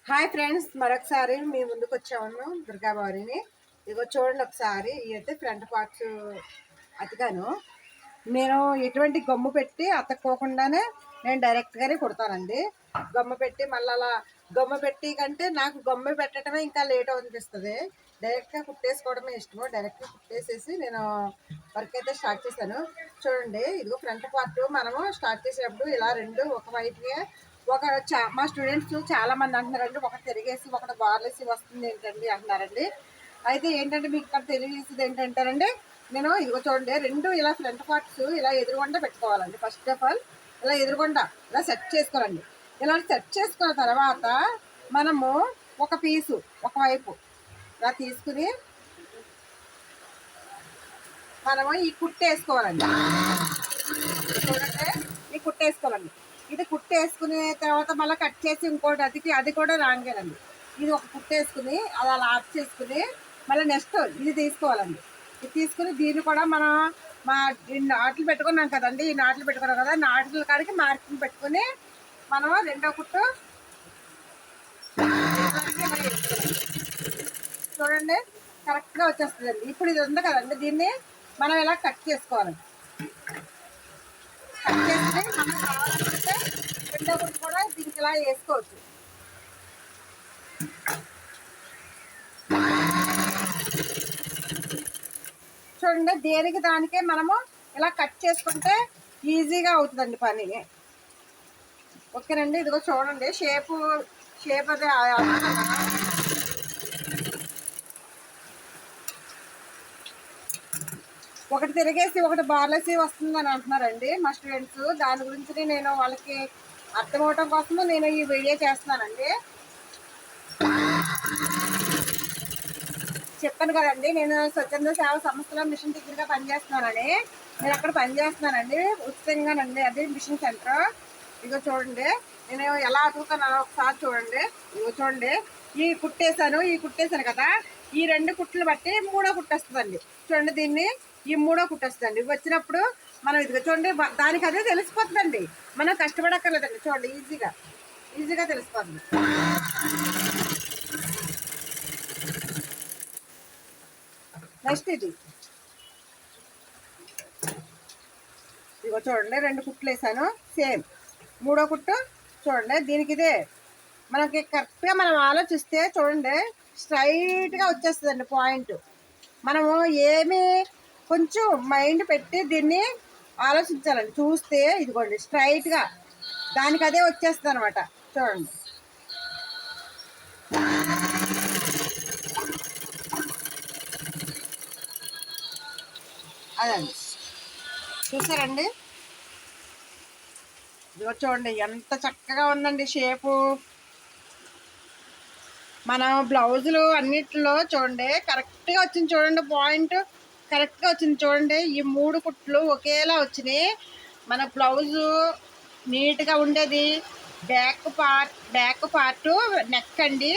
Hi friends, మరొకసారి మీ ముందుకు వచ్చాము దుర్గాబారిని. ఇదిగో చూడండి ఒకసారి. ఇవైతే ఫ్రంట్ పార్ట్స్ అతికాను. నేను ఎటువంటి గమ్ము పెట్టి అతక్కోకుండానే నేను డైరెక్ట్గానే కుడతానండి. గమ్ము పెట్టి మళ్ళీ అలా గమ్ము పెట్టి కంటే నాకు గమ్ము పెట్టడమే ఇంకా లేట్ అనిపిస్తుంది. డైరెక్ట్గా కుట్టేసుకోవడమే ఇష్టము. డైరెక్ట్గా కుట్టేసేసి నేను వర్క్ అయితే స్టార్ట్ చేశాను. చూడండి, ఇదిగో ఫ్రంట్ పార్ట్ మనము స్టార్ట్ చేసేటప్పుడు ఇలా రెండు ఒకవైపుగా మా స్టూడెంట్స్ చాలా మంది అంటున్నారండి, ఒకటి తిరిగేసి ఒకటి బార్లేసి వస్తుంది ఏంటండి అంటున్నారండి. అయితే ఏంటంటే మీకు ఇక్కడ తెలియజేసేది ఏంటంటారండి, నేను ఇదిగో చూడండి రెండు ఇలా ఫ్రంట్ పార్ట్స్ ఇలా ఎదురుగుండా పెట్టుకోవాలండి. ఫస్ట్ ఆఫ్ ఆల్ ఇలా ఎదురుగుండా ఇలా సెట్ చేసుకోవాలండి. ఇలా సెట్ చేసుకున్న తర్వాత మనము ఒక పీసు ఒకవైపు ఇలా తీసుకుని మనము ఈ కుట్టేసుకోవాలండి. చూడండి, ఈ కుట్టేసుకోవాలండి. ఇది కుట్టేసుకునే తర్వాత మళ్ళీ కట్ చేసి ఇంకోటి అది కూడా రాంగేనండి. ఇది ఒక కుట్టేసుకుని అది అలా ఆఫ్ చేసుకుని మళ్ళీ నెక్స్ట్ ఇది తీసుకోవాలండి. ఇది తీసుకుని దీన్ని కూడా మనం నాట్లు పెట్టుకున్నాం కదండి, ఈ నాట్లు పెట్టుకున్నాం కదా, నాట్ల కాడికి మార్కింగ్ పెట్టుకుని మనం రెండో కుట్టు చూడండి కరెక్ట్గా వచ్చేస్తుందండి. ఇప్పుడు ఇది ఉంది కదండి, దీన్ని మనం ఇలా కట్ చేసుకోవాలి. కట్ చేస్తే మనం కావాలంటే రెండో గుడ్డు కూడా దీనికి ఇలా వేసుకోవచ్చు. చూడండి, దేనికి దానికే మనము ఇలా కట్ చేసుకుంటే ఈజీగా అవుతుందండి పని. ఓకేనండి, ఇదిగో చూడండి షేప్ అదే ఒకటి తిరిగేసి ఒకటి బార్లేసి వస్తుందని అంటున్నారండి మా స్టూడెంట్స్. దాని గురించి నేను వాళ్ళకి అర్థమవటం కోసము నేను ఈ వీడియో చేస్తున్నానండి. చెప్పాను కదండి, నేను స్వచ్ఛంద సేవ సంస్థలో మిషన్ టీచర్గా పనిచేస్తున్నానని. నేను అక్కడ పనిచేస్తున్నానండి ఉచితంగానండి, అది మిషన్ సెంటర్. ఇదిగో చూడండి నేను ఎలా అతుకుతానో ఒకసారి చూడండి. ఇదిగో చూడండి, ఈ కుట్టేశాను కదా, ఈ రెండు కుట్లు బట్టి మూడో కుట్టేస్తుందండి. చూడండి, దీన్ని ఈ మూడో కుట్టేస్తుందండి. వచ్చినప్పుడు మనం ఇదిగో చూడండి, దానికి అదే తెలిసిపోతుందండి, మనం కష్టపడక్కర్లేదండి. చూడండి, ఈజీగా తెలిసిపోతుంది. నెక్స్ట్ ఇదిగో చూడండి, రెండు కుట్లు వేసాను సేమ్. మూడో కుట్టు చూడండి, దీనికి ఇదే మనకి కరెక్ట్గా మనం ఆలోచిస్తే చూడండి స్ట్రైట్గా వచ్చేస్తుందండి పాయింట్. మనము ఏమి కొంచెం మైండ్ పెట్టి దీన్ని ఆలోచించాలండి. చూస్తే ఇదిగోండి స్ట్రైట్గా దానికి అదే వచ్చేస్తుంది అనమాట. చూడండి, అదండి, చూసారండి. ఇదిగో చూడండి ఎంత చక్కగా ఉందండి షేపు. మన బ్లౌజులు అన్నిట్లో చూడండి కరెక్ట్గా వచ్చింది. చూడండి పాయింట్ కరెక్ట్గా వచ్చింది. చూడండి, ఈ మూడు కుట్లు ఒకేలా వచ్చినాయి. మన బ్లౌజు నీట్గా ఉండేది. బ్యాక్ పార్ట్ నెక్ అండి,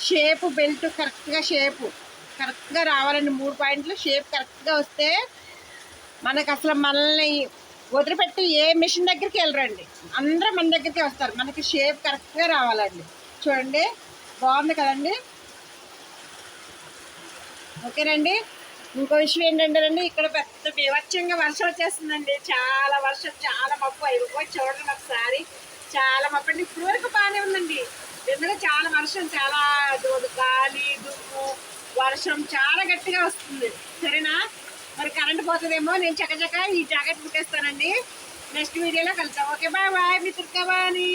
షేపు బెల్ట్ కరెక్ట్గా రావాలండి. 3 పాయింట్లు షేప్ కరెక్ట్గా వస్తే మనకు అసలు మనల్ని వదిలిపెట్టి ఏ మిషన్ దగ్గరికి వెళ్ళరండి, అందరూ మన దగ్గరికి వస్తారు. మనకి షేప్ కరెక్ట్గా రావాలండి. చూడండి, బాగుంది కదండి. ఓకేనండి. ఇంకో విషయం ఏంటంటే ఇక్కడ పెద్ద బీభత్సంగా వర్షం వచ్చేస్తుందండి. చాలా వర్షం, చాలా మబ్బు అయిపోయి. చూడండి ఒకసారి, చాలా మబ్బు అండి. ఇప్పుడు వరకు బాగానే ఉందండి, ఎందుకంటే చాలా వర్షం, చాలా గాలి దుమ్ము వర్షం చాలా గట్టిగా వస్తుంది. సరేనా, మరి కరెంట్ పోతుందేమో. నేను చకచక ఈ జాకెట్ కుట్టేస్తానండి. నెక్స్ట్ వీడియోలో కలుద్దాం. ఓకే, బాయ్ బాయ్, మీ దుర్గాబాని.